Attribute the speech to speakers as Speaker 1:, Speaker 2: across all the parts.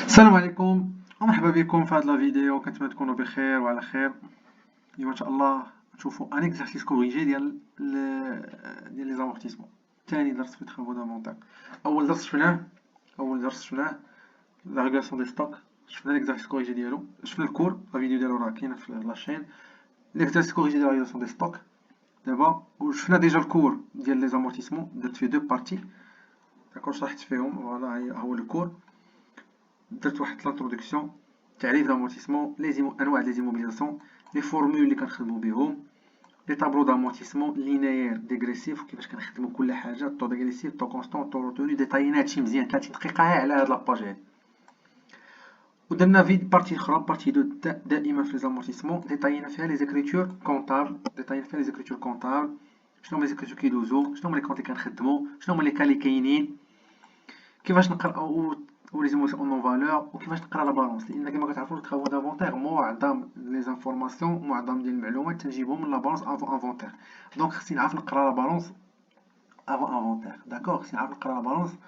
Speaker 1: السلام عليكم ومرحبا بكم في هذه الفيديو. كنتمنى تكونوا بخير وعلى خير. اليوم ان شاء الله نشوفوا ان اكزرسيس كوريجي ديال لي زامورتيسمون. ثاني درس في ترافو دافونتير. اول درس شفناه لا ريغولاسيون دي ستوك. شفنا ليكزرسيس كوريجي ديالو، شفنا الكور لا فيديو ديالو راه كاينه في لاشين. ليكزرسيس كوريجي ديال لا ريغولاسيون دي ستوك دابا، وشفنا ديجا الكور ديال لي زامورتيسمون درت فيه دو بارتي. داكور شرحت فيهم. فوالا هو الكور. درت واحد لانتروداكسيون، تعريف دامورتيسمون، انواع لي زيموبيليزاسيون، لي فورمول اللي كنخدمو بهم، لي طابلو دامورتيسمون لينيير ديغريسيف وكيفاش كنخدمو كل حاجه، طو ديغريسيف، طو كونستون، طو روتوني. ديتاينا هادشي مزيان 30 دقيقه على هاد لاباج هادي. ودرنا بارتي اخرى، بارتي دو دائما في لي زامورتيسمون، ديتاينا فيها لي زيكريتور كونطابل، شنو هما لي زيكريتور كيدوزو، شنو هما لي كونت اللي كنخدمو، شنو هما لي كا اللي كاينين، كيفاش نقراو ولي زيموسيون اون فالور، وكيفاش نقرا لا بالونس. لان كما كتعرفوا الترافو دافونتير معظم لي زانفورماسيون، معظم ديال المعلومات تنجيبهم من لا بالونس افون انفونتير. دونك خصني نعرف نقرا لا بالونس افون انفونتير. داكوغ، خصني نعرف نقرا لا بالونس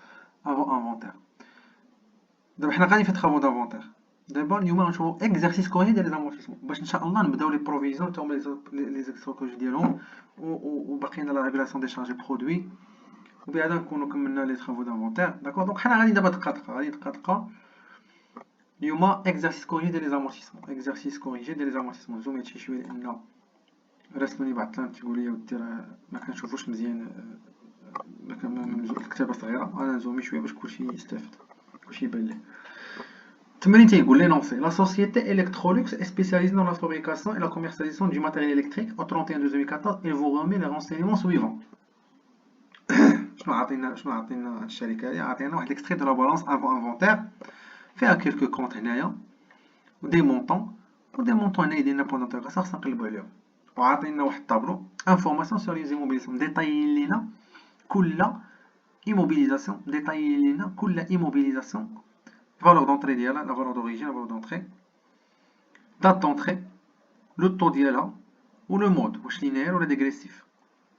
Speaker 1: افون انفونتير. دابا حنا غاديين في ترافو دافونتير. دابا اليوم غنشوفو اكزرسيس كوري ديال لي زامورتيسمون باش ان شاء الله نبداو لي بروفيزيون تا هما لي زيكسيكوج ديالهم، وباقينا لا ريغولاسيون دي شارجي برودوي، وبهذا نكونوا كملنا لي ترافو دافونتير. داكوغ، دونك حنا غادي دابا دقه دقه. اليوم اكزرسيس كوريجي ديال لي زامورتيسمون. زوم هادشي شويه لان رسمني بعض الطلان تيقول لي ودي راه ما كنشوفوش مزيان، الكتابه صغيره. انا نزومي شويه باش كلشي يستافد، كلشي يبان ليه. التمرين تيقول لي نونسي لا سوسيتي الكترولوكس est spécialisée dans la fabrication et la commercialisation du matériel électrique au 31/12/2014. il vous remet les renseignements suivants. شنو عطينا الشركه هادي؟ عطينا واحد الاكستري دو لا بالونس افون انفونتير فيها كيلكو كونط هنايا ودي مونطون هنا يديرنا بوان دانتيغاسيون خصنا نقلبو عليهم. وعطينا واحد الطابلو انفورماسيون سور لي زيموبيليزاسيون، ديطايين لينا كل ايموبيليزاسيون، فالور دونطري ديالها، لا فالور دوريجين، لا فالور دونطري، دات دونطري، لو طو ديالها، و لو مود واش لينيير ولا ديغريسيف.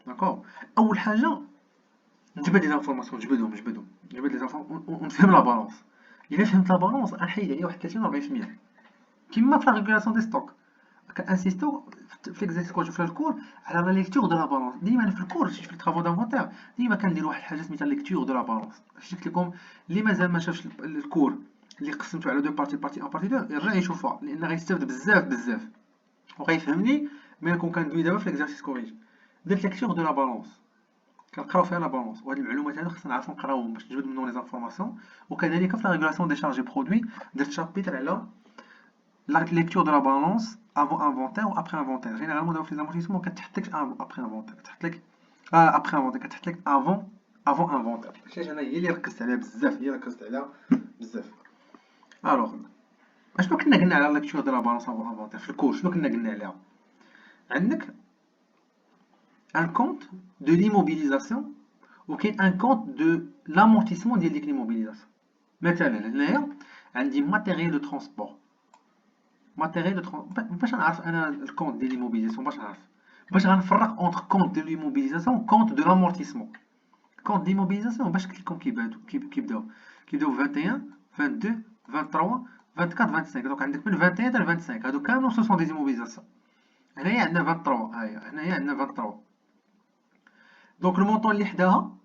Speaker 1: داكوغ، اول حاجه نجبد لي زانفورماسيون، نجبد لي زانفورماسيون ونفهم لا بالونس. الا فهمت لا بالونس غنحيد عليا واحد 30 و 40%. كيما في لا ريغولاسيون دي ستوك كنانسيستو في ليكزيرسيس كنشوف في الكور على لا ليكتور دو لا بالونس. ديما انا في الكور في الترافو دانفونتير ديما كندير واحد الحاجه سميتها ليكتور دو لا بالونس. قلت لكم اللي مازال ما شافش الكور اللي قسمته على دو بارتي، بارتي 1 بارتي 2، يرجع يشوفها لان غيستافد بزاف وغيفهمني ملي نكون كندوي دابا في ليكزيرسيس كوريج. درت ليكتور دو لا بالونس، كنقراو فيها لا بالونس، وهاد المعلومات هادو خصنا نعرفو نقراوهم باش نجبد منهم لي زانفورماسيون. وكذلك في لا ريغولاسيون دي شارجي برودوي درت شابيتر على la lecture de la balance avant inventaire ou après inventaire. Généralement dans les amortissements كتحط لك après inventaire، كتحط لك après inventaire، كتحط لك avant inventaire. شي انا هي اللي ركزت عليها بزاف. الوغ اشنو كنا قلنا على lecture de la balance avant inventaire في الكور؟ شنو كنا قلنا عليها؟ عندك un compte de l'immobilisation وكاين un compte de l'amortissement ديال ديك l'immobilisation. مثلا هنايا عندي matériel de transport، باش نعرف انا الكونت ديال ليموبيليزاسيون، باش غنفرق اونتر كونت ديال ليموبيليزاسيون كونت دو لامورتيسمون. كونت ديموبيليزاسيون باش قلت لكم كيبداو 21 22 23 24 25. دونك عندك من 21 حتى 25 هادو كاملين سو سون دي زيموبيليزاسيون. هنايا عندنا 23، هنايا عندنا 23. دونك المونطون اللي حداها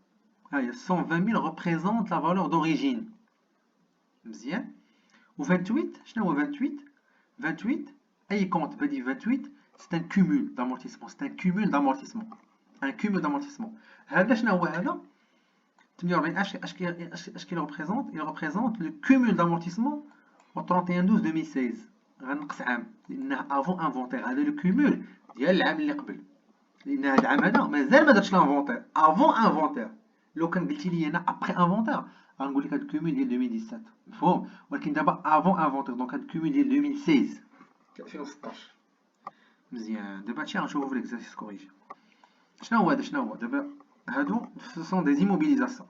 Speaker 1: ها هي 120000 ريبريزونط لا فالور دوريجين. مزيان. و 28 شنو هو 28 اي كونت بدي 28 c'est un cumul d'amortissement. Un cumul d'amortissement. هذا شنو هو هذا 48 اش كي ريبريزونط؟ il représente le cumul d'amortissement au 31/12/2016. غنقص عام لان افون انفونتير. هذا لو كومول ديال العام اللي قبل، لان هذا العام هذا مازال ما درتش لانفونتير. افون انفونتير لو كان قلتي لي انا ابري انفونتير غنقول لك هذا الكومول ديال 2017 مفهوم، ولكن دابا افون انفونتير دونك هذا الكومول ديال 2016 2016. مزيان. دابا هادشي غنشوفو في ليكزارسيس كوريجي. شنو هو دابا هادو سو سون دي زيموبيليزاسيون،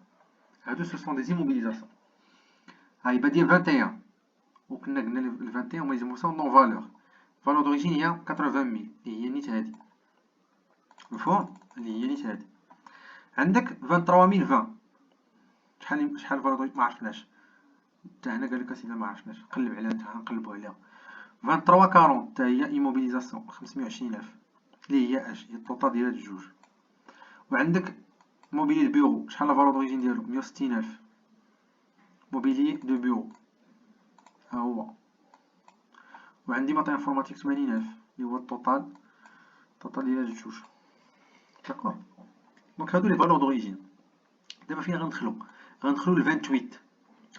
Speaker 1: ها يبقى ديال 21 وكنا قلنا ال 21 هما يزيموسيون نون فالور دوريجين هي 80000 هي نيت هادي مفهوم، اللي هي نيت هادي. عندك 23020 شحال فالور دوريجين ما عرفناش، حتى هنا قال لك اسيدي ما عرفناش، نقلب عليها حتى نقلبوا عليها. 2340 حتى هي ايموبيليزاسيون 520000 اللي هي اش، هي الطوطال ديال هاد الجوج. وعندك موبيلي البيرو، شحال لا فالور دوريجين ديالو؟ 160000. موبيلي دو بيرو ها هو. وعندي ماتير انفورماتيك 80000 اللي هو الطوطال ديال هاد الجوج. داكوغ، دونك هادو لي فالور دوريجين. دابا فين غندخلو ل 28،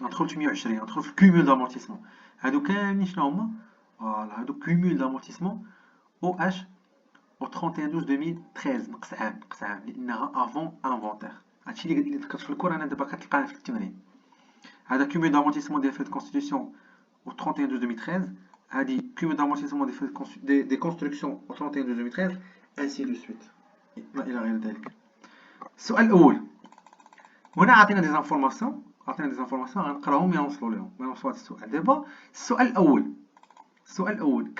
Speaker 1: غندخلو ل 120، غندخلو في الكومول دامورتيسمون. هادو كاملين شنو هما؟ فوالا هادو كومول دامورتيسمون او اش او 31/12/2013 نقص عام لانها افون انفونتير. هادشي اللي ذكرت في الكور انا دابا كتلقاه في التمرين. هذا كومول دامورتيسمون ديال فري كونستيتيسيون au 31/12/2013. هذه كومول دامورتيسمون دي كونستركسيون au 31/12/2013 ainsi de suite الى غير ذلك. السؤال الاول هنا عطينا دي زانفورماسيون، غنقراهم ينوصلوا لهم، ينوصلوا هذا السؤال. دابا السؤال الاول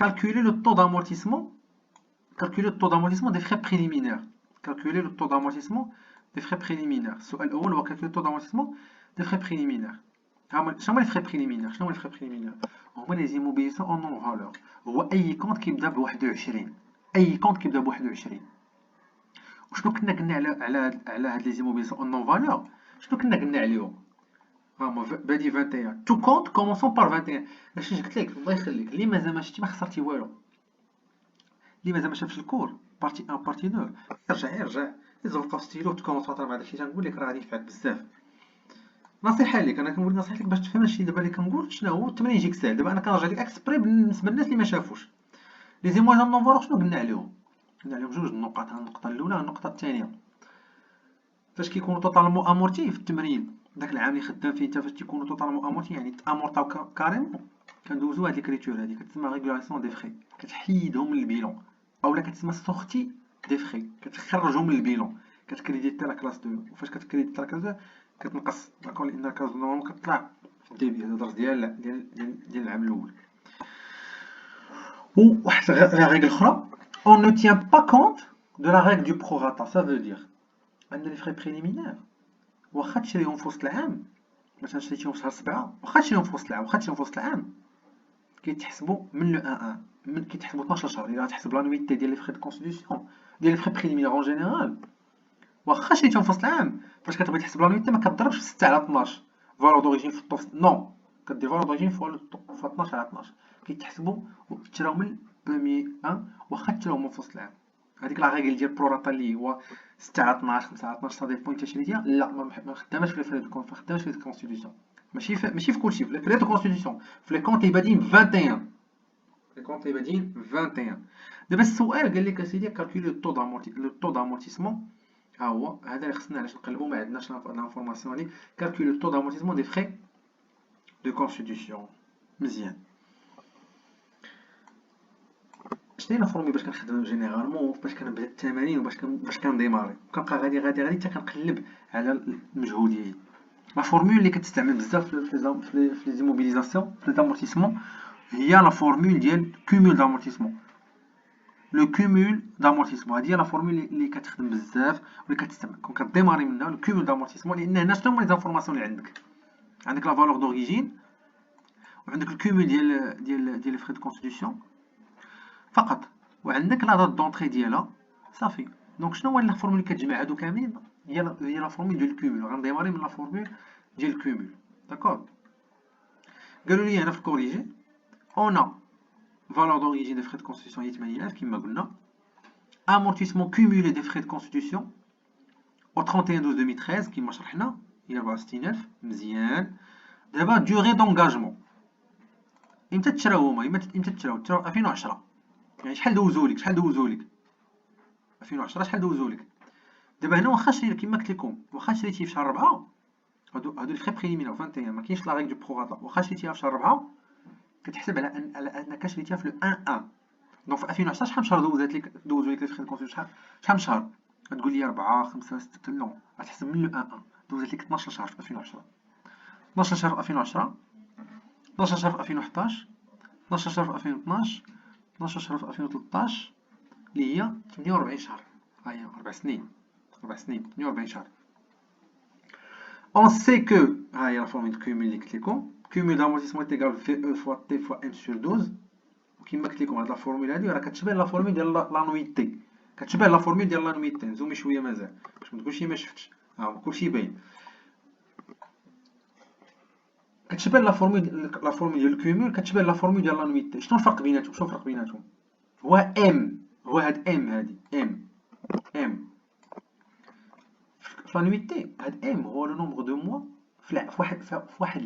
Speaker 1: calculer le taux d'amortissement des frais préliminaires. Calculer le taux d'amortissement des frais préliminaires. السؤال الاول هو calculer le taux d'amortissement des frais préliminaires. شنو هما لي فري بريليمينير؟ هما لي زيموبيليزاسيون اون نون فالور. هو اي كونت كيبدا ب 21. وشنو كنا قلنا على هاد لي زيموبيليزاسيون اون نون فالور؟ شنو كنا قلنا عليهم؟ هما بادي 21 تو كونت كومونسون بار 21. داكشي قلت لك الله يخليك، اللي مازال ما شفتي ما خسرتي والو، اللي مازال ما شافش الكور بارتي 1 بارتي 2 يرجع يزوق ستيلو تكون تهضر مع داكشي تنقول لك راه غادي ينفعك بزاف. نصيحه ليك، انا كنقول نصيحه لك باش تفهم هادشي دابا اللي كنقول شنو هو التمرين يجيك ساهل. دابا انا كنرجع لك اكسبري بالنسبه للناس اللي ما شافوش لي زيموجن نون فالور. شنو قلنا عليهم جوج النقط، النقطه الاولى والنقطه الثانيه. فاش كيكونوا توتالمون امورتي في التمرين داك العام اللي خدام فيه انت، فاش تيكونوا توتالمون امورتي يعني تامورطاو كاريمون، كندوزو هاد ليكريتور هادي كتسمى ريغولاسيون دي فري، كتحيدهم من البيلون، اولا كتسمى سورتي دي فري، كتخرجهم من البيلون، كتكريديتي لا كلاس 2. وفاش كتكريديتي لا كلاس 2 كتنقص، داكور، لان لا كلاس 2 نورمالمون كتطلع في الديبي، هذا الدرس ديال العام الاول. وواحد لا ريغل اخرى، on ne tient pas compte de la règle du prorata. ça veut dire عندنا لي فري بريليمينير واخا تشريهم في وسط العام، مثلا شريتيهم في شهر 7، واخا تشريهم في وسط العام، كيتحسبوا من لو 1 من كيتحسبوا 12 شهر. الا تحسب لانويتي ديال لي فري دو كونستيتيسيون ديال لي فري بريليمينير اون جينيرال، واخا شريتهم في وسط العام، فاش كتبغي تحسب لانويتي ما كتضربش في 6 على 12 فالور دوريجين في الطوف، نو، كدير فالور دوريجين في 12 على 12، كيتحسبوا وتشراو من بروميي 1 واخا تشراوهم في وسط العام. هذيك لا ريغل ديال بروراتا اللي هو 6 على 12 5 على 12 صافي بوين شريتيها، لا ما خداماش في لي فري خداماش في لي كونستيتيسيون، ماشي في كلشي في لي فري دو كونستيتيسيون، في لي كونط اللي بادين 21. دابا السؤال قال لك اسيدي كالكولي لو طو دامورتيسمون. ها هو هذا اللي خصنا علاش نقلبوا، ما عندناش لانفورماسيون دي كالكولي لو طو دامورتيسمون دي فري دو كونستيتيسيون. مزيان، شنو هي لا فورمول باش كنخدم جينيرالمون باش كنبدا التمارين وباش كنديماري وكنبقى غادي حتى كنقلب على المجهود ديالي. لا فورمول اللي كتستعمل بزاف في لي زيموبيليزاسيون في لامورتيسمون هي لا فورمول ديال كومول دامورتيسمون. لو كومول دامورتيسمون هذه هي لا فورمول اللي كتخدم بزاف واللي كتستعمل كون كديماري منها. لو كومول دامورتيسمون لان هنا شنو هما لي زانفورماسيون اللي عندك لا فالور دوريجين وعندك الكومول ديال لي فري دو كونستيتيسيون فقط، وعندك لا دات دونطري ديالها صافي. دونك شنو هو لا فورمول اللي كتجمع هادو كاملين؟ هي لا فورمول ديال الكومول. غنديماري من لا فورمول ديال الكومول، داكور. قالوا لي هنا في الكوريجي اون valeur d'origine des frais de constitution هي 80,000 كما قلنا. amortissement cumulé des frais de constitution au 31/12/2013 كما شرحنا هي 64,000. مزيان. دابا durée d'engagement امتى تشراو هما؟ امتى تشراو 2010. يعني شحال دوزولك 2010 شحال دوزولك. دابا هنا واخا شريتي كما قلت لكم، واخا شريتي في شهر 4 هادو لي فري بريليمينير 21 ما كاينش لا ريغ دو بروغاتا، واخا شريتيها في شهر 4 كتحسب على انك شريتيها في لو 1 دونك في 2010 شحال من شهر دوزو لك لي فري دو كونستيتيسيون؟ شحال من شهر؟ غتقول لي 4 5 6 نو، غتحسب من لو 1 دوزت لك 12 شهر في 2010، 12 شهر في 2010، 12 شهر في 2011، 12 شهر في 2012، 12 شهر في 2013 اللي هي 48 شهر. ها هي 4 سنين 48 شهر. On sait que ها هي لا فورمول كومول اللي قلت لكم cumul d'amortissement est égal VE fois T fois M sur 12. وكما قلت لكم هاد لا فورمول هادي راه كتشبه لا فورمول ديال لانويتي، كتشبه لا فورمول ديال لانويتي. نزومي شويه مازال باش ما تقولش ما شفتش، ها كلشي باين. كتشبه لا فورمول ديال الكومول، كتشبه لا فورمول ديال لانويتي. شنو الفرق بيناتهم؟ شنو الفرق بيناتهم؟ هو ام، هو هاد ام هادي ام في لانويتي. هاد ام هو لو نومبر دو موا في واحد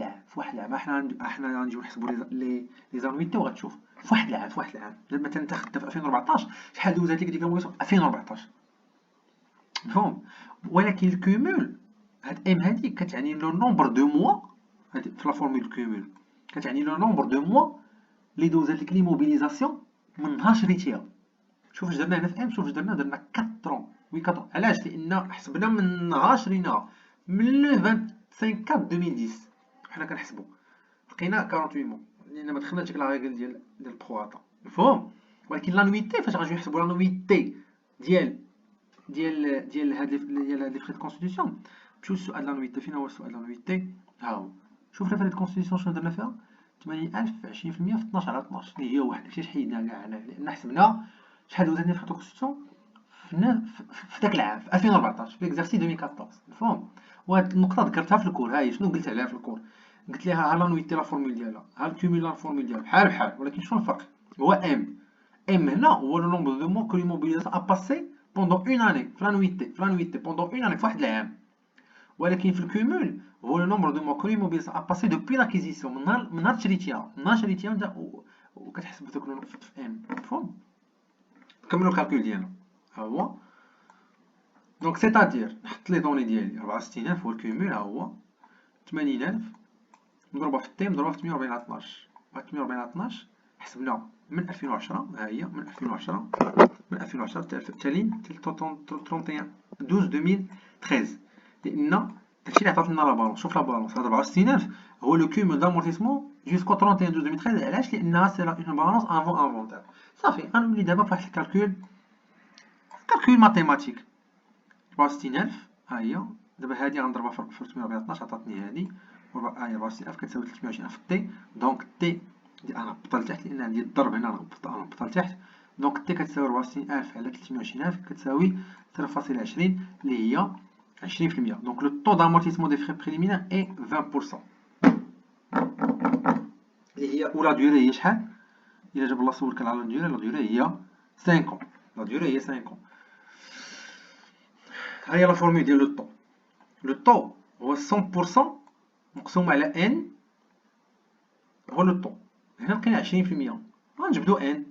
Speaker 1: العام. حنا غنجيو نحسبوا لي زانويتي وغتشوف في واحد العام. مثلا انت خدام في 2014، شحال دوزات لك ديك الموسم؟ 2014 مفهوم. ولكن الكومول هاد ام هادي كتعني لو نومبر دو موا. هادي في لا فورمول الكومول كتعني لو نومبر دو موا لي دوزات لك لي موبيليزاسيون من نهار شريتيها. شوف اش درنا هنا في ام، شوف اش درنا 4 وي 4. علاش؟ لان حسبنا من نهار شريناها من لو 25 4 2010 حنا كنحسبوا لقينا 48 مو، لان ما دخلناش ديك لا ريغل ديال البروغاطا مفهوم. ولكن لانويتي فاش غنجيو نحسبوا لانويتي ديال هاد لي فري دو كونستيتيسيون، نمشيو للسؤال لانويتي. فين هو السؤال لانويتي؟ ها هو. شوف لي فري دو كونستيتيسيون شنو درنا فيها؟ 80000 في 20% في 12 على 12 اللي هي واحد. داكشي حيدنا كاع هنا لان حسبنا شحال دوزاتني فري دو كونستيتيسيون في داك العام في 2014 في ليكزارسي 2014 مفهوم. وهاد النقطه ذكرتها في الكور. هاهي شنو قلت عليها في الكور؟ قلت لها ها لانويتي لا فورمول ديالها، ها الكومول لا فورمول ديالها بحال بحال. ولكن شنو الفرق؟ هو ام هنا هو لو نومبر دو موا كو ليموبيليزاسيون ا باسي بوندون اون اني في لانويتي بوندون اون اني في واحد العام. ولكن في الكومول هو لو نومبر دو موا كو ليموبيليزاسيون ا باسي دوبوي لاكيزيسيون من نهار شريتيها انت وكتحسب دوك في ام مفهوم. نكملو الكالكول ديالنا. ها هو دونك سيتادير نحط لي دوني ديالي 64000 هو الكومول. ها هو 80000 مضروبه في تي مضروبه في 48 على 12. 48 على 12 حسبنا من 2010. ها هي من 2010 تالين 31 12 2013 لان داكشي اللي عطات لنا لا بالونس. شوف لا بالونس هاد 64000 هو لو كومول دامورتيسمون جوسكو 31 12 2013. علاش؟ لانها سي اون بالونس افون انفونتير. صافي غنولي دابا فواحد الكالكول ماتيماتيك. 64000 ها هي دابا هادي غنضربها في 312 عطاتني هادي. ها هي 64000 كتساوي 320 في تي. دونك تي انا نهبطها لتحت لان عندي الضرب هنا، نهبطها لتحت. دونك تي كتساوي 64000 على 320000 كتساوي 3.20 اللي هي 20%. دونك لو طو d'amortissement des frais préliminaires est 20% اللي هي. ولا ديوري هي شحال؟ الا جاب الله صورك على لا ديوري هي 5 ans. لا ديوري هي 5 ans. ها هي لا فورمول ديال لو طو. لو طو هو 100% مقسوم على ان هو لو طو. هنا لقينا 20%. غنجبدو ان،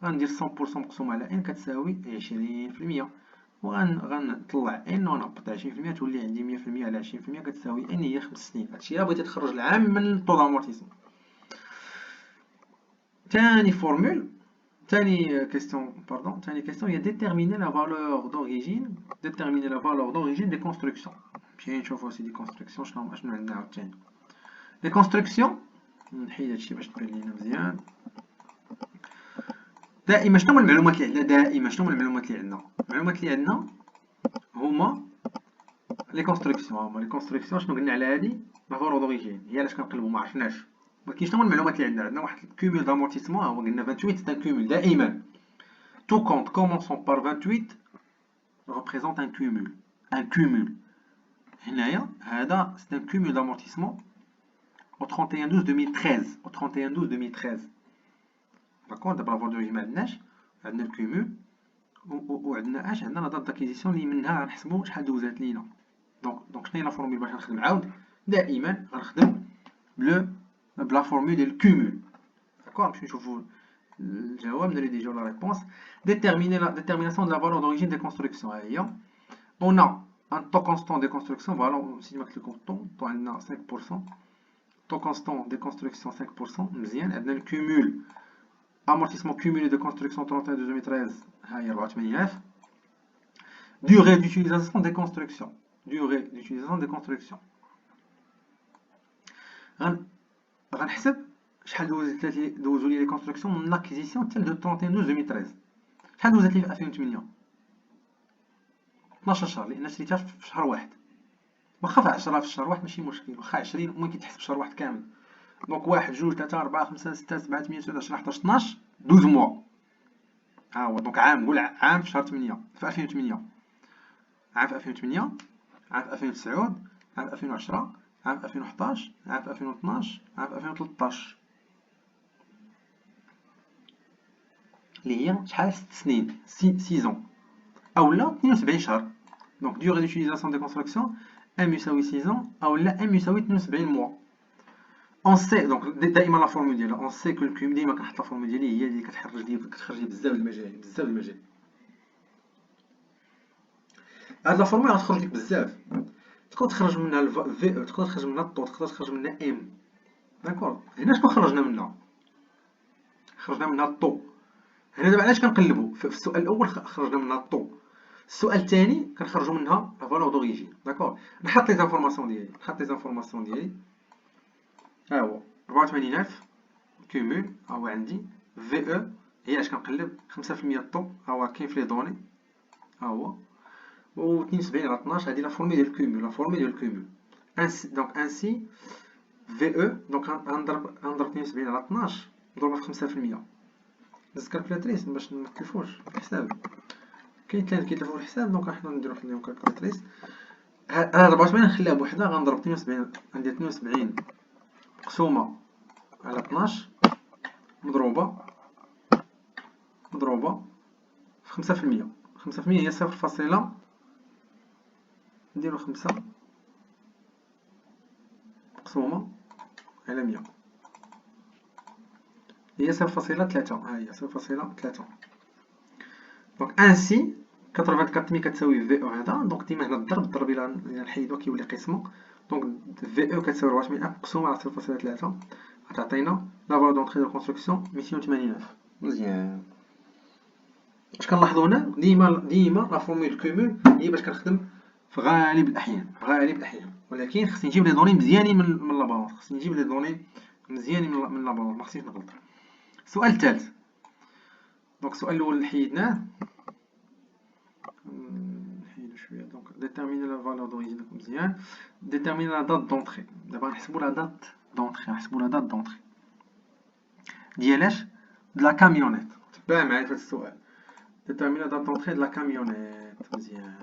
Speaker 1: غندير 100% مقسوم على ان كتساوي 20%. وغنطلع ان ونهبط 20% تولي عندي 100% على 20% كتساوي ان هي 5 سنين. هادشي الا بغيتي تخرج العام من الطو دامورتيسمون. ثاني فورمول، ثاني كيستيون هي déterminer la valeur d'origine des constructions. مشي نشوفو سيدي كونستركسيون شنو عندنا عاوتاني. لي كونستركسيون نحيد هادشي باش تبان لينا مزيان. دائما شنو هما المعلومات اللي عندنا؟ المعلومات اللي عندنا هما لي كونستركسيون. شنو قلنا على هادي؟ لا فالور دوريجين هي علاش كنقلبو ما عرفناش. ولكن شنو هما المعلومات اللي عندنا؟ عندنا واحد الكومول دامورتيسمون. هو قلنا 28 سي ان كومول. دائما tout compte commençant par 28 représente un cumul. هنايا هذا سي ان كومول دامورتيسمون au 31 12 2013. داكور. دابا لا فالور دوريجين ما عندناش، عندنا الكومول وعندنا عندنا لا دات داكيزيسيون اللي منها غنحسبو شحال دوزات لينا. دونك شنو هي لا فورمول باش نخدم؟ عاود دائما غنخدم بلا فورمول ديال الكومول. داكور. نمشيو نشوفو الجواب نريديجيو لا ريبونس. Déterminer la détermination de la valeur d'origine des constructions. On a un taux constant des constructions. Voilà, si je mets le taux, on a 5%. Taux constant des constructions 5%. مزيان. عندنا le cumul amortissement cumulé de construction 31 2013. ها هي 8000. Durée d'utilisation des constructions. غنحسب شحال دوزو لي كونستركسيون من لاكيزيسيون حتى ل 31 12 2013. شحال دوزات لي في 2008؟ 12 شهر لان شريتها في شهر واحد. واخا في 10 في شهر واحد ماشي مشكل، واخا 20 ممكن تحسب شهر واحد كامل. دونك 1 2 3 4 5 6 7 8 9 10 11 12 12 موا. ها هو دونك عام، نقول عام في شهر 8 في 2008، عام في 2008، عام في 2009، عام في 2010، عام في 2011، عام في 2012، عام في 2013، اللي هي شحال 6 سنين 6 اولا 72 شهر. دونك durée d'utilisation des constructions M يساوي 6 اولا M يساوي 72 موا. اون سي دونك دائما لا فورمول ديالها اون سي كو الكيوم، ديما كنحط لا فورمول ديالي هي اللي كتخرج لي بزاف المجال بزاف المجال. هاد لا فورمول غتخرج لك بزاف، تقدر تخرج منها في، تقدر تخرج منها الطو، تقدر تخرج منها ام. داكور، هنا شنو خرجنا منها؟ خرجنا منها الطو. هنا دابا علاش كنقلبوا في السؤال الاول خرجنا منها الطو، السؤال الثاني كنخرجوا منها لا فالور دوريجين. داكور، نحط لي زانفورماسيون ديالي، نحط لي زانفورماسيون ديالي. ها هو 84000 كومول، ها هو عندي في او هي اش كنقلب 5% الطو، ها هو كاين في لي دوني، ها هو و 72 على 12 هذه لا فورمي ديال الكومول، لا فورمي ديال الكومول. انسي دونك انسي في او دونك غنضرب 72 على 12 نضربها في 5%. دزت كالكولاتريس باش متلفوش الحساب، كاين ثلاثه كيتلفوا في الحساب دونك حنا نديرو فيهم كالكولاتريس. هاد 84 نخليها بوحدها، غنضرب 72، غندير 72 مقسومه على 12 مضروبه في 5%. 5% هي 0.، نديرو 5 مقسومه على 100 هي 0.3. ها هي 0.3. دونك انسي 84 كتساوي في او هذا، دونك ديما هنا الضرب الى نحيدو كيولي قسمه. دونك في او كتساوي 400 مقسومه على 0.3 غتعطينا لا فالور دونطري دو كونستركسيون 280000. مزيان. اش كنلاحظوا هنا ديما لا فورمول كومول هي باش كنخدم في غالب الاحيان، ولكن خصني نجيب لي دوني مزيانين من لابالونس، خصني نجيب لي دوني مزيانين من لابالونس، ما خصنيش نغلط. السؤال الثالث، دونك السؤال الاول حيدناه، نحيدو شويه. دونك ديتيرميني لا فالور دوريجين مزيان، ديتيرميني لا دات دونطري. دابا نحسبوا لا دات دونطري، ديالاش؟ د لا كاميونيت. تبع معايا في هذا السؤال، ديتيرميني لا دات دونطري د لا كاميونيت. مزيان،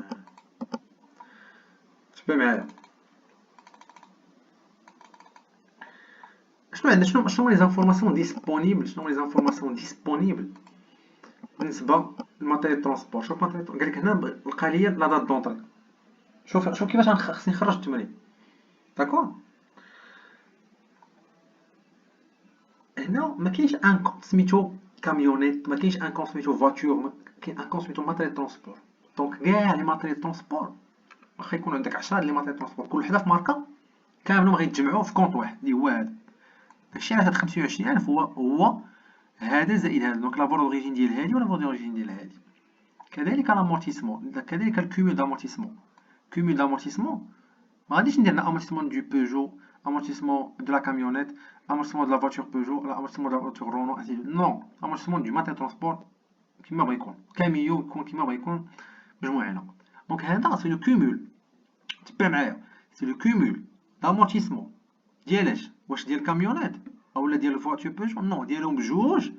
Speaker 1: تبع معايا. شنو عندنا؟ شنو هما لي زانفورماسيون ديسپونيبل بالنسبه للماتيريال ترونسبور؟ شوف قال لك هنا لقى لي لا دات دونطري. شوف كيفاش خصني نخرج التمرين. داكور، هنا ما كاينش ان كونت سميتو كاميونيت، ما كاينش ان كونت سميتو فواتور، كاين ان كونت سميتو ماتيريال ترونسبور. دونك كاع لي ماتيريال ترونسبور، واخا يكون عندك 10 لي ماتيريال ترونسبور كل وحده في ماركه، كاملهم غيتجمعوا في كونت واحد اللي هو هذا. داكشي علاش هاد 25000 هو هذا زائد هذا. دونك لا فالور دوريجين ديال هادي ولا فالور دوريجين ديال هادي. كذلك الامورتيسمون، كذلك الكومول دامورتيسمون. كومول دامورتيسمون ما غاديش ندير امورتيسمون دو بيجو، امورتيسمون دو لا كاميونيت، امورتيسمون دو لا فواتور بيجو، ولا امورتيسمون دو لا فواتور رونو، انسي نو، امورتيسمون دو ماتير ترونسبور كيما بغا يكون، كاميو يكون كيما بغا يكون مجموعين. دونك هذا سي لو كومول، تبع معايا، سي لو كومول دامورتيسمون ديالاش؟ واش ديال كاميونيت اولا ديال الفواتور بيجو؟ نو، ديالهم بجوج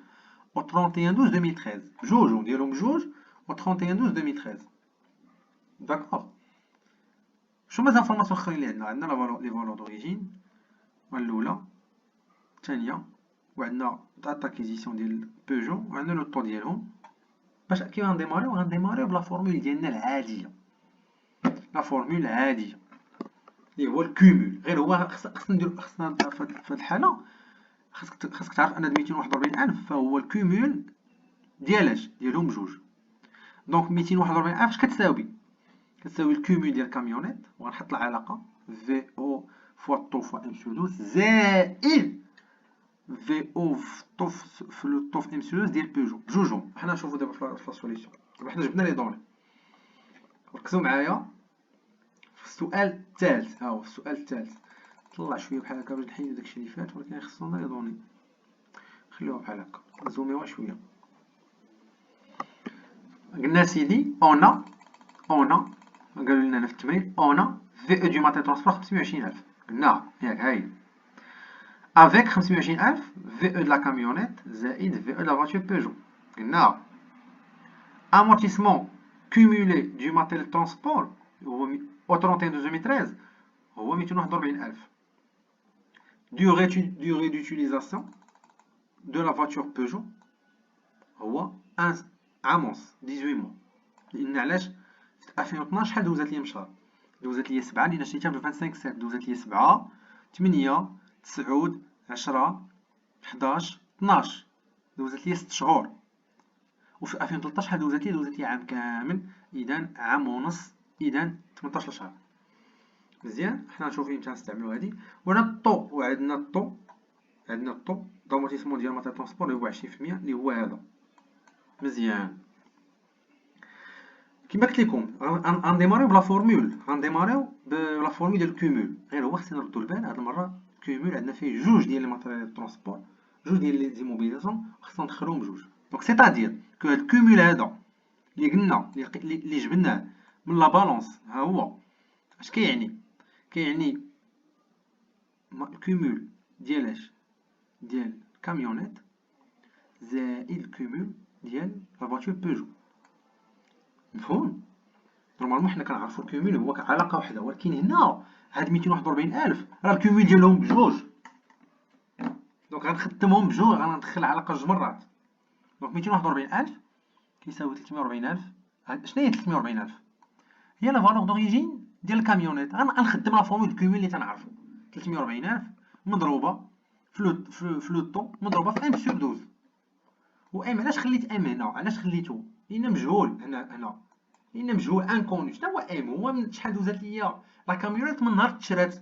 Speaker 1: و 31/12/2013، بجوج ديالهم بجوج و 31/12/2013. داكوغ. شنو هما زانفورماسيون الاخرين اللي عندنا؟ لي فالور دوريجين الاولى، الثانيه، وعندنا دات داكيزيسيون ديال بيجو، وعندنا لو طو ديالهم. باش كي غنديماريو بلا فورمول ديالنا العاديه، لا فورمول العاديه اللي هو الكومول. غير هو خصنا في هاد الحاله خاصك تعرف ان 241000 فهو الكومول ديالاش؟ ديالهم بجوج. دونك 241000 اش كتساوي؟ كتساوي الكومول ديال الكاميونيت، وغنحط العلاقه في او فوا طو فوا ام سو 12 زائد في او في لو طو في ام سو 12 ديال بيجو بجوجهم. حنا نشوفو دابا في لا سوليسيون. دابا حنا جبنا لي دوني، ركزوا معايا في السؤال الثالث. ها هو السؤال الثالث. طلع شويه بحال هكا باش نحيدو داكشي اللي فات، ولكن خصنا لي دوني نخليوها بحال هكا، نزوميوها شويه. قلنا سيدي اون قالوا لنا هنا في التمرين اون في او دو ماتير ترونسبور 520000، قلنا ياك هاي افيك 25000 في او de la camionnette زائد في او de la voiture Peugeot. قلنا amortissement cumulé du matériel de transport هو au 31/12/2013 هو 241000. durée d'utilisation de la voiture Peugeot هو عام ونص 18 موا. لان علاش في 2012 شحال دوزات ليا من شهر؟ دوزات ليا 7 لان شريتها ب 25/7. دوزات ليا 7 8 9 10 11 12 دوزات ليا 6 شهور. وفي 2013 شحال دوزات ليا؟ دوزات ليا عام كامل، اذا عام ونص، اذا 18 شهر. مزيان. حنا نشوفو امتى نستعملو هادي. وهنا الطو، وعندنا الطو، عندنا الطو دوموتيسمون ديال ماتير ترونسبور اللي هو 20% اللي هو هذا. مزيان. كيما قلت لكم غنديماريو بلا فورمول، غنديماريو بلا فورمول ديال الكومول. غير هو خصنا نردو البال هاد المره الكومول عندنا فيه جوج ديال لي ماتيريال ترونسبور، جوج ديال لي زيموبيليزاسيون، خصنا ندخلوهم بجوج. دونك سيتادير كو هاد الكومول هذا اللي قلنا اللي جبناه من لا بالونس، ها هو اش كيعني؟ كيعني الكومول ديال اش؟ ديال كاميونيت زائد الكومول ديال لا فواتور بيجو. مفهوم؟ نورمالمون حنا كنعرفو الكومول هو علاقة وحدة، ولكن هنا هاد 241000 راه الكومول ديالهم بجوج. دونك غنخدمهم بجوج، غندخل علاقة جوج مرات. دونك 241000 كيساوي 340000. شناهي 340000؟ هي لا فالور دوريجين ديال الكاميونيت. غنخدم لا فورمول دو كومول اللي تنعرفو 340000 مضروبة في لو طون مضروبة في ام سور 12. و ام علاش خليت ام هنا؟ علاش خليتو؟ لأن مجهول. هنا لأن مجهول انكوني. شنو هو ام؟ هو من شحال دوزات ليا لا كاميونيت من نهار تشرات.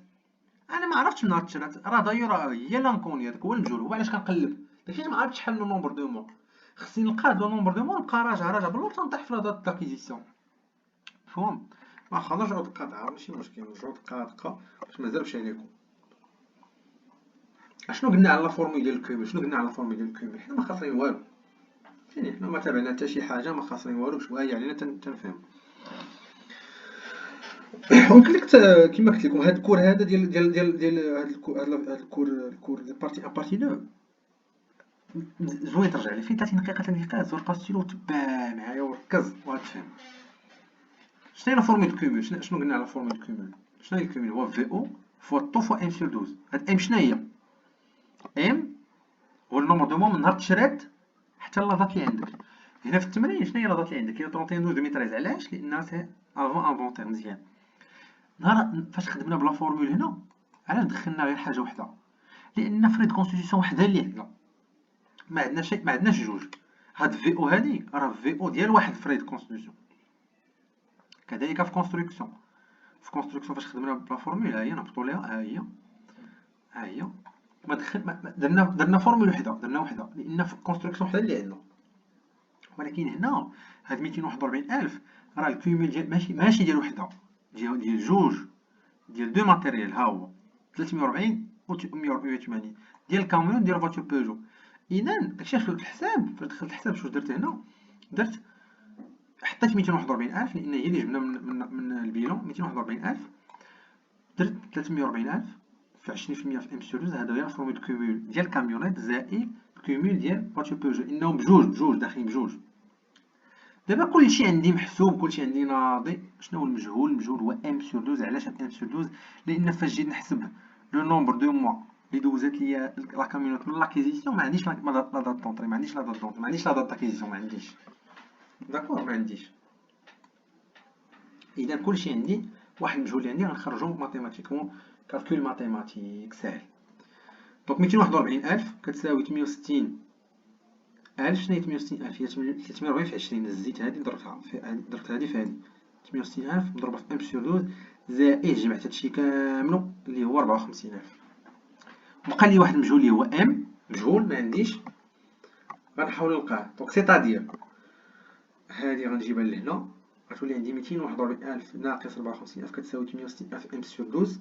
Speaker 1: انا ما عرفتش من نهار تشرات، راه داير هي لانكوني. هذاك هو المجهول. هو علاش كنقلب، داكشي ما عرفتش شحال لو نومبر دو موا. خصني نلقى هاد لو نومبر دو موا، نبقى راجع بالور تنطيح في لا دات داكيزيسيون. مفهوم؟ واخا نرجعو دقة دقة ماشي مشكل، نرجعو دقة دقة باش مازالش عليكم. شنو قلنا على لا فورمول ديال الكومول؟ شنو قلنا على لا فورمول ديال الكومول؟ حنا ما خاسرين والو، يعني حنا ما تابعنا حتى شي حاجة، ما خاسرين والو بشوية علينا تنفهم. ويمكن لك كيما قلت لكم هاد الكور هذا ديال هاد الكور بارتي 2 زوين ترجع ليه فيه 30 دقيقة 30 دقيقة، زور ستيلو وتبع معايا وركز وغتفهم. شنو هي لا فورمول دو كومول؟ شنو قلنا على فورمول دو كومول؟ شنو هي الكومول؟ هو في او فوا طو فوا ام سور 12. هاد ام شنو هي؟ ام هو النومبر دو موا من نهار تشرات حتى لا دات اللي عندك. هنا في التمرين شنو هي لا دات اللي عندك؟ هي 31/12/2013. علاش؟ لأنها سي افون انفونتير. مزيان. نهار فاش خدمنا بلا فورمول هنا، علاش دخلنا غير حاجة وحدة؟ لأن فريد كونستيتيسيون وحدها اللي عندنا، ما عندناش جوج. هاد في او هادي راه في او ديال واحد فريد كونستيتيسيون. كذلك في كونستركسيون. في كونستركسيون فاش خدمنا بلا فورمول، ها هي نهبطو ليها، ها هي درنا فورمول وحده، درنا وحده لأن في كونستركسيون وحده اللي عندنا. ولكن هنا هاد 241000 راه الكومول ديال ماشي ديال وحده، ديال جوج، ديال دو ماتيريال. ها هو 340 و 180 ديال الكاميون ديال فواتور بيجو. اذا داكشي في الحساب، فاش دخلت الحساب شنو درت هنا؟ درت حطيت 241000 لان هي اللي جبنا من البيلون. 241000 درت 340000 في 20% في ام سور 2. هذا هي الفورمول دو كومول ديال الكاميونات زائد الكومول ديال فواتور بيجو، انهم بجوج داخلين بجوج. دابا كلشي عندي محسوب، كلشي عندي ناضي. شنو هو المجهول؟ المجهول هو ام سور 12. علاش ام سور 12؟ لان فاش جيت نحسب لو نومبر دو موا اللي دوزات ليا لا كاميونات من لاكيزيسيون، ما عنديش لا دات دونطري، ما عنديش لا دات دونطري، ما عنديش لا دات داكيزيسيون، ما عنديش. داكور، ما عنديش. اذا كلشي عندي واحد المجهول اللي عندي غنخرجو ماتيماتيكمون، كالكول ماتيماتيك ساهل. دونك 241000 كتساوي 68 1000. شنو هي 68 ألف؟ هي 340 في 20. زيت هادي ضربتها في هادي، ضربت هادي في هادي. 68 ألف مضروبة في ام سور 12 زائد جمعت هادشي كاملو اللي هو 54 ألف. بقى لي واحد المجهول اللي هو ام، مجهول ما عنديش، غنحاول نلقاه. دونك سيتادير هادي غنجيبها لهنا، غتولي عندي 241 ألف ناقص 54 ألف كتساوي 68 ألف ام سور 12.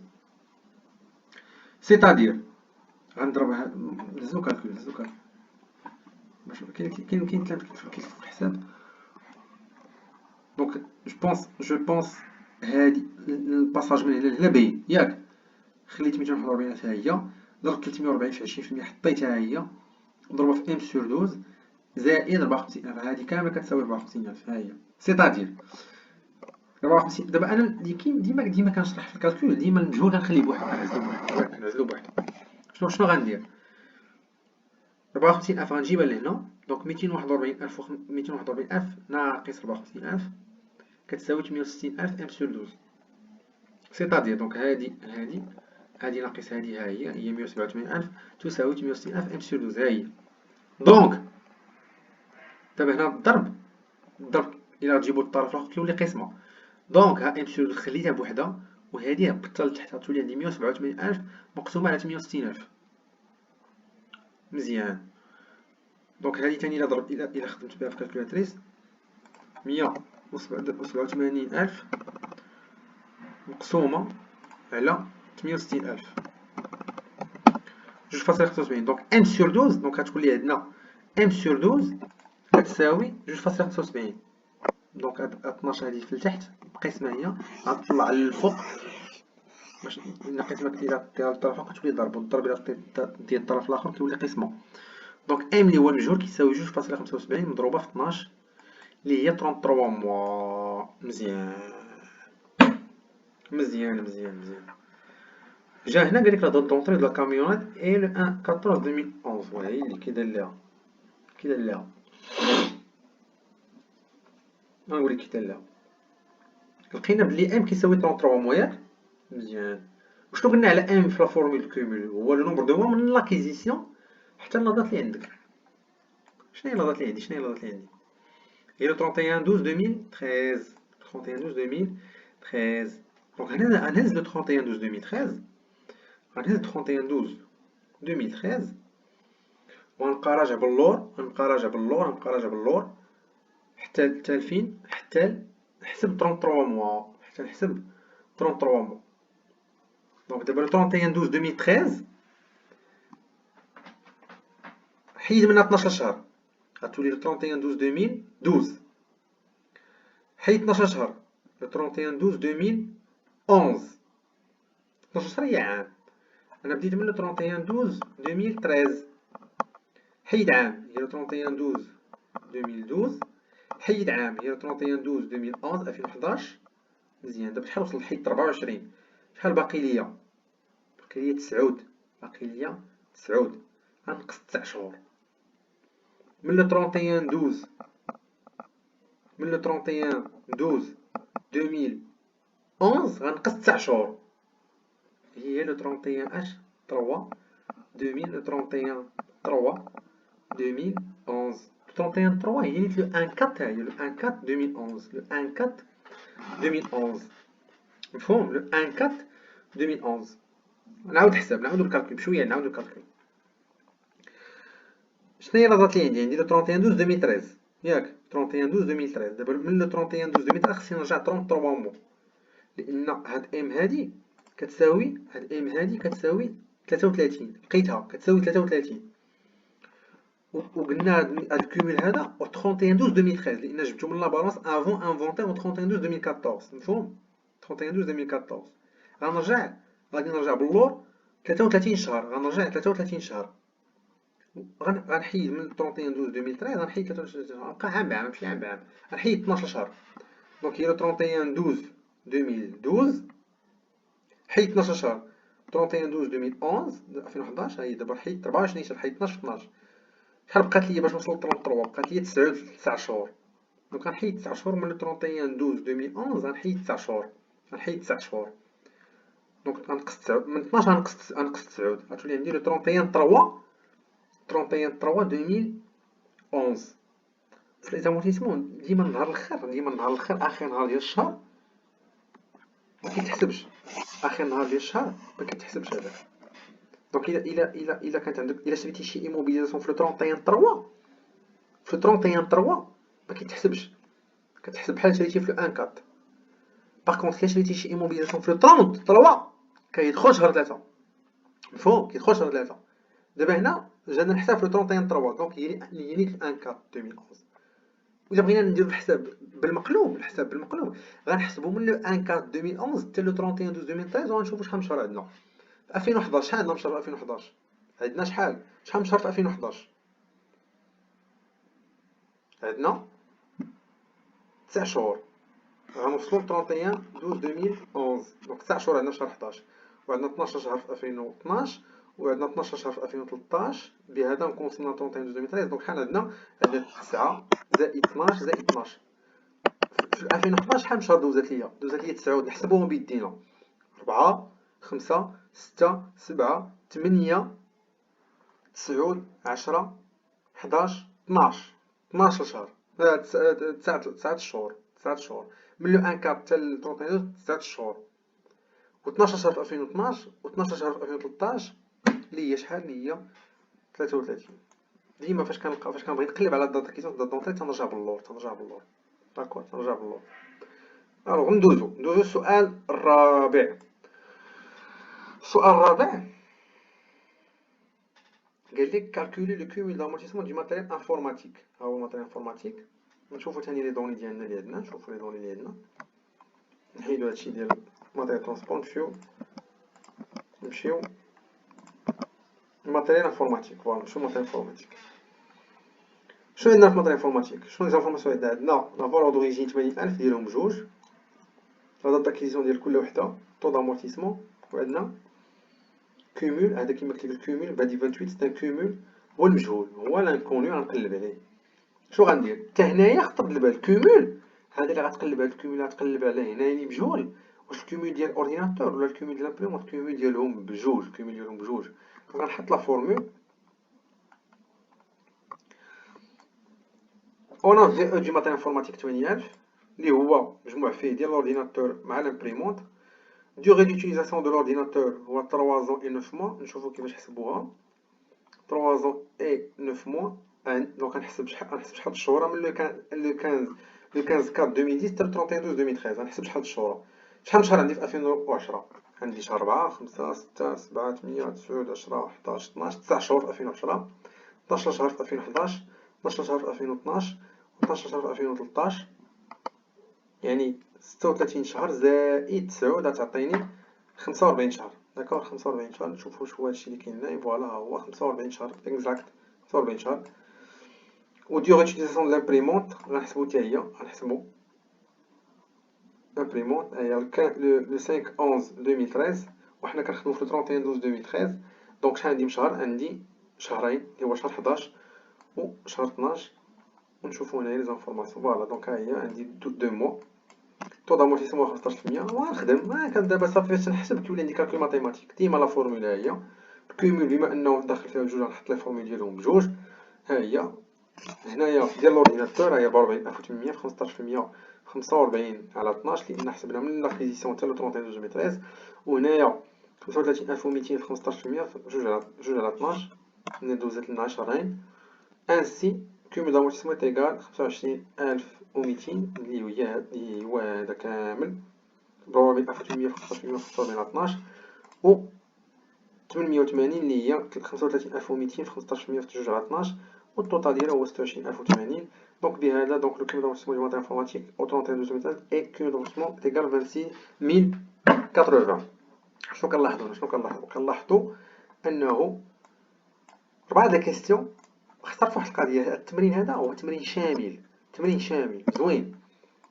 Speaker 1: سيتادير غنضربها، نهزو كالكول باش كاين ثلاث كيف في الحساب. دونك جو بونس هادي الباساج من هنا لهنا باين ياك. خليت 241 ألف ها هي، ضرب 340 في 20% حطيتها هي مضروبة في ام سور 12 زائد 54000. هذه كاملة كتساوي 54000. ها هي سيتادير 54. دابا انا اللي كاين ديما كنشرح في الكالكول، ديما المجهول كنخليه بوحدو، كنعزلو بوحدو. شنو غندير؟ 54000 غنجيبها لهنا، دونك 241000 ناقص 54000 كتساوي 660000 ام سور 12. سيتادير دونك هادي ناقص هادي، ها هي 187000 تساوي 680000 ام سور 12. ها هي دونك دابا هنا الضرب الى تجيبو الطرف الاخر كيولي قسمه. دونك ها ام سور 12 خليتها بوحدها، وهادي هبطتها لتحت غتولي عندي 187000 مقسومه على 680000. مزيان. دونك هادي تاني الى خدمت بها في الكالكولاتريس 187000 مقسومه على 68000 2.75. دونك ام سور 12 دونك غتكون لي عندنا ام سور 12 كتساوي 2.75. دونك 12 هادي في التحت القسمه هي غتطلع للفوق، باش إلا قسمة إلى دير الطرف الآخر كتولي ضرب، والضرب إلى دير الطرف الآخر كيولي قسمة. دونك ام لي هو المجهول كيساوي 2.75 مضروبة في 12 اللي هي 33 موا. مزيان. جا هنا قالك لا دات دونطري دو لا كاميونات اي لو 1/14/2011. وهي اللي كيدار ليها غنوريك كيدار ليها. لقينا بلي ام كيساوي 33 موا ياك. مزيان. وشنو قلنا على ام في لا فورمول كومول؟ هو لو نومبر دو موا من لاكيزيسيون حتى لا دات اللي عندك. شنو هي لا دات اللي عندي؟ هي لو 31/12/2013. 31/12/2013. دونك هنا غنهز لو 31/12/2013، غنهز 31/12/2013 وغنبقى راجع باللور حتى لفين؟ حتى نحسب 33 موا، دونك دابا لو 31/12/2013 حيد منها 12 شهر غتولي لو 31/12/2012. حيد 12 شهر لو 31/12/2011. 12 شهر هي عام. انا بديت من لو 31/12/2013. حيد عام هي لو 31/12/2012. حيد عام هي لو 31/12/2011 2011. مزيان. دابا شحال وصلت؟ حيد 24. شحال باقي ليا؟ باقي ليا 9. غنقص 9 شهور من لو 31/12/2011 غنقص 9 شهور هي لو 31/3/2000. لو 31/3/2011. 31/3 هي نيت لو 1/4. هي لو 1/4/2011. مفهوم؟ لو 1/4/2011. نعاود الكالكول بشويه. شنو هي لا دات اللي عندي؟ لو 31/12/2013 ياك. 31/12/2013. دابا من لو 31/12/2013 خصني نرجع 33 موا، لان هاد ام هادي كتساوي 33. لقيتها كتساوي 33. وقلنا هاد الكومول هذا و 31/12/2013 لان جبتو من لا بالونس افون انفونتير و 31/12/2014. مفهوم؟ 31/12/2014. غادي نرجع باللور 33 شهر. غنرجع 33 شهر. غنحيد من 31/12/2013 غنحيد 33 شهر. غنبقى عام بعام. نمشي عام بعام. غنحيد 12 شهر. دونك هي لو 31/12/2012. حيد 12 شهر 31/12/2011 2011. هاهي دابا حيد 24 شهر. حيد 12 في 12. شحال بقات ليا باش نوصل ل 33؟ بقات ليا 9 شهور. دونك غنحيد 9 شهور من 31/12/2011. غنحيد 9 شهور. دونك غنقص 9 من 12. غنقص 9 غتولي عندي لو 31/3/2011. في ليزامورتيسمون ديما النهار الاخر اخر نهار ديال الشهر ما كيتحسبش. اخر نهار ديال الشهر ما كيتحسبش هذاك. دونك الا كانت عندك الا شريتي شي ايموبيليزاسيون في لو 31/3 ما كيتحسبش. كتحسب بحال شريتي في لو 1/4. باغ كونطخ الا شريتي شي ايموبيليزاسيون في لو 33 كيدخل شهر 3. مفهوم؟ كيدخل شهر 3. دابا هنا جانا نحسب في لو 31/3 دونك هي نيت 1/4/2011. وإلا بغينا نديرو الحساب بالمقلوب غنحسبو من لو 1/4/2011 حتى لو 31/12/2013 وغنشوفو شحال من شهر عندنا.
Speaker 2: 2011 شحال عندنا من شهر في 2011؟ عندنا شحال من شهر في 2011؟ عندنا 9 شهور، غنوصلو ل 31 12 2011. دونك 9 شهور عندنا في شهر 11، وعندنا 12 شهر في 2012، وعندنا 12 شهر في 2013. بهذا نكون وصلنا ل 31 12 2013. دونك شحال عندنا؟ عندنا 9 زائد 12 زائد 12. في 2011 شحال من شهر دوزات ليا؟ دوزات ليا 9. نحسبوهم بيدينا: 4 5 6 7 8 9 10 11 12. 12 شهر، 9 شهور. 9 شهور من لو 1 4 حتى ل 31 9 شهور. و12 شهر في 2012 و12 شهر في 2013 اللي هي شحال؟ اللي هي 33. ديما فاش كنبغي نقلب على الداتا كيسون داتا دونطري تنرجع باللور. داكور، تنرجع باللور. الوغ ندوزو السؤال الرابع. السؤال الرابع قال لك كالكولي لو كومول دامورتيسمون دو ماتيريال انفورماتيك. ها هو الماتيريال انفورماتيك. نشوفو ثاني لي دوني ديالنا اللي عندنا، نشوفو لي دوني اللي عندنا، نحيدو هادشي ديال ماتيريال ترونسبور، نمشيو الماتيريال انفورماتيك. فوالا نمشيو الماتيريال انفورماتيك. شنو عندنا في الماتيريال انفورماتيك؟ شنو لي زانفورماسيون عندنا؟ لا فالور دوريجين 80000 ديالهم بجوج، لا دات داكيزيسيون ديال كل وحده، طو دامورتيسمون، وعندنا كومول. هذا كيما قلت لك الكومول بعد 28 سي ان كومول، هو المجهول، هو لانكونو غنقلب عليه. شنو غندير؟ حتى هنايا خطر بالبال الكومول هذا اللي غتقلب على الكومول غتقلب على هنا اللي مجهول. واش الكومول ديال الاورديناتور ولا الكومول ديال لامبريمونط؟ الكومول ديالهم بجوج. غنحط لا فورمول. اون ا في او دي ماتيريال انفورماتيك 8000 اللي هو مجموع فيه ديال الاورديناتور مع لامبريمونط. durée d'utilisation de l'ordinateur هو 3 ans et 9 mois. نشوفو كيفاش نحسبوها. 3 ans et 9 mois. دونك غنحسب شحال الشهور من لو 15 4 2010 حتى 31 12 2013. غنحسب شحال الشهور. شحال من شهر عندي في 2010؟ عندي شهر 4 5 6 7 8 9 10 11 12. 9 شهور في 2010، 12 شهر في 2011، 12 شهر في 2012، 12 شهر في 2013. يعني 36 شهر زائد 9 غتعطيني 45 شهر. داكوغ، 45 شهر. نشوفو واش هو هادشي اللي كاين هنا. فوالا ها هو 45 شهر اكزاكت، 45 شهر. و ديوغ اوتيليزاسيون دو لامبريمونط غنحسبو حتى هي. غنحسبو لامبريمونط هي لو 5 11 2013 وحنا كنخدمو في 31 12 2013. دونك شحال عندي من شهر؟ عندي شهرين اللي هو شهر 11 و شهر 12. ونشوفو هنايا لي زانفورماسيون. فوالا دونك ها هي عندي 2 موا. طو دامورتيسمون 15%. وغنخدم كان دابا صافي فاش نحسب كيولي عندي كالكول ماتيماتيك. ديما لا فورمول ها هي الكومول بما انه داخل فيها بجوج غنحط لي فورمول ديالهم بجوج. ها هي هنايا ديال لورديناتور ها هي ب 40800 في 15% على 12 لان حسبنا من لاكيزيسيون حتى ل 31 2013. وهنايا 35200 في 15% جوج على 12 من دوزات لنا شهرين. انسي كومول دامورتيسمون تيغال 25200 اللي هو هذا كامل 4800 في 15% على 12 و 880 اللي هي 35200 في 15% في 2 على 12 والتوتال ديالها هو 26080. دونك بهذا دونك لو كومول دامورتيسمون ديال ماتيريال انفورماتيك او 31 2013 اي كومول دامورتيسمون تيغال 26080. شنو كنلاحظوا انه 4 د الكيستيون اختار في واحد القضيه. التمرين هذا هو تمرين شامل، زوين،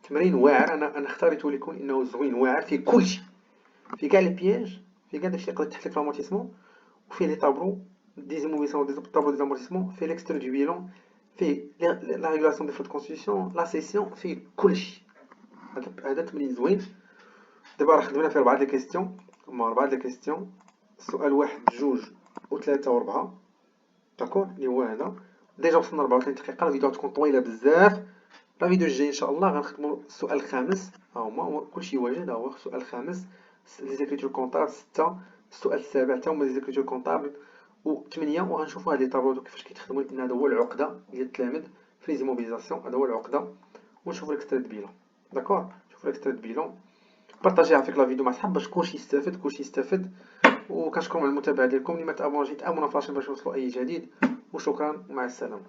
Speaker 2: تمرين واعر. انا اختاريته لكم انه زوين واعر فيه كلشي، فيه كاع لي بياج، فيه كاع داكشي اللي يقدر يتحط لك في الامورتيسمون، وفيه لي طابلو ديزيموبيسيون دي طابلو دي امورتيسمون، فيه ليكسترو دو بيلون، فيه لا ريغولاسيون دي فو دو كونستيتيسيون، لا سيسيون، فيه كلشي. هذا تمرين زوين. دابا راه خدمنا فيه 4 د الكيستيون. هما 4 د الكيستيون. السؤال 1 2 و3 و4 داكور اللي هو هذا. ديجا وصلنا 34 دقيقه. الفيديو غتكون طويله بزاف. لا فيديو الجاي ان شاء الله غنخدموا السؤال الخامس. ها هما كلشي واجد. ها هو السؤال الخامس لي زيكريتور كونطابل 6. السؤال السابع حتى هما لي زيكريتور كونطابل و8. وغنشوفوا هاد لي طابلو كيفاش كيتخدموا لان هذا هو العقده ديال التلاميذ في لي زيموبيليزاسيون. هذا هو العقده. ونشوفوا ليكستري دو بيلون. داكور، شوفوا ليكستري دو بيلون. بارطاجيها فيك لا فيديو مع صحاب باش كلشي يستافد. وكنشكركم على المتابعه ديالكم. اللي ما تابوناش يتابونا فاشين باش يوصلوا اي جديد. وشكرا ومع السلامه.